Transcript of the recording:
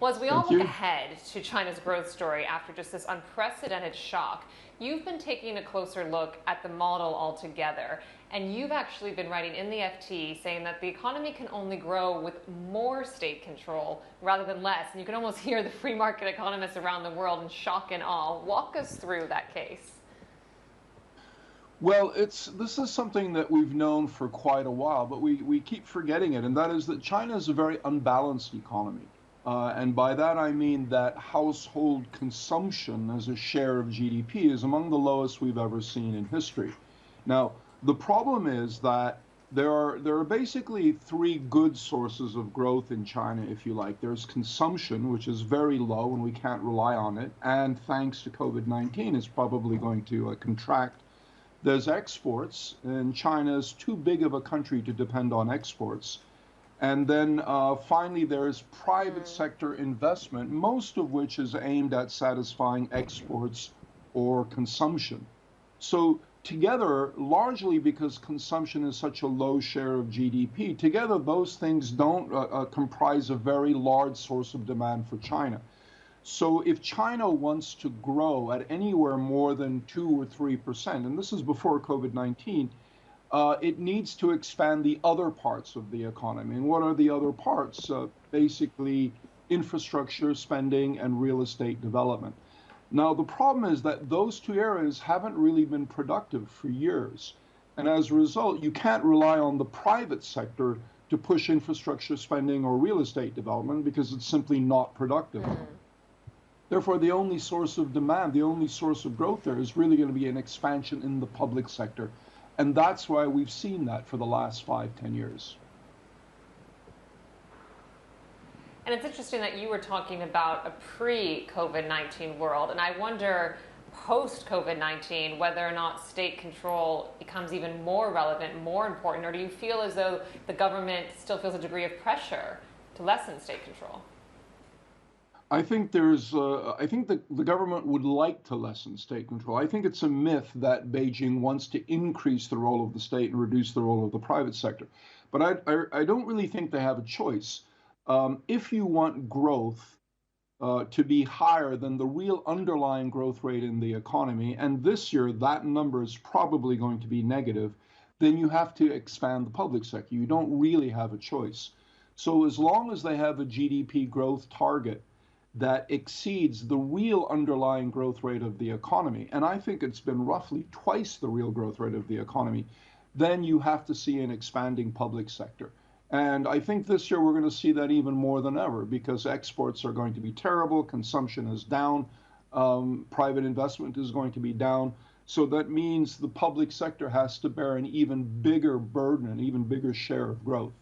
Well, as we all Thank look you. ahead to China's growth story after just this unprecedented shock, you've been taking a closer look at the model altogether. And you've actually been writing in the FT saying that the economy can only grow with more state control rather than less. And you can almost hear the free market economists around the world in shock and awe. Walk us through that case. Well, this is something that we've known for quite a while, but we keep forgetting it, and that is that China is a very unbalanced economy. And by that I mean that household consumption as a share of GDP is among the lowest we've ever seen in history. Now, the problem is that there are basically three good sources of growth in China, if you like. There's consumption, which is very low and we can't rely on it, and thanks to COVID-19, is probably going to contract. There's exports, and China is too big of a country to depend on exports. And then finally, there's private sector investment, most of which is aimed at satisfying exports or consumption. So together, largely because consumption is such a low share of GDP, together those things don't comprise a very large source of demand for China. So if China wants to grow at anywhere more than 2 or 3%, and this is before COVID-19, it needs to expand the other parts of the economy. And what are the other parts? Basically, infrastructure spending and real estate development. Now, the problem is that those two areas haven't really been productive for years. And as a result, you can't rely on the private sector to push infrastructure spending or real estate development because it's simply not productive. Therefore, the only source of demand, the only source of growth there is really going to be an expansion in the public sector. And that's why we've seen that for the last 5-10 years. And it's interesting that you were talking about a pre-COVID-19 world. And I wonder, post-COVID-19, whether or not state control becomes even more relevant, more important, or do you feel as though the government still feels a degree of pressure to lessen state control? I think the government would like to lessen state control. I think it's a myth that Beijing wants to increase the role of the state and reduce the role of the private sector. But I don't really think they have a choice. If you want growth to be higher than the real underlying growth rate in the economy, and this year that number is probably going to be negative, then you have to expand the public sector. You don't really have a choice. So as long as they have a GDP growth target that exceeds the real underlying growth rate of the economy, and I think it's been roughly twice the real growth rate of the economy, then you have to see an expanding public sector. And I think this year we're going to see that even more than ever because exports are going to be terrible, consumption is down, private investment is going to be down. So that means the public sector has to bear an even bigger burden, an even bigger share of growth.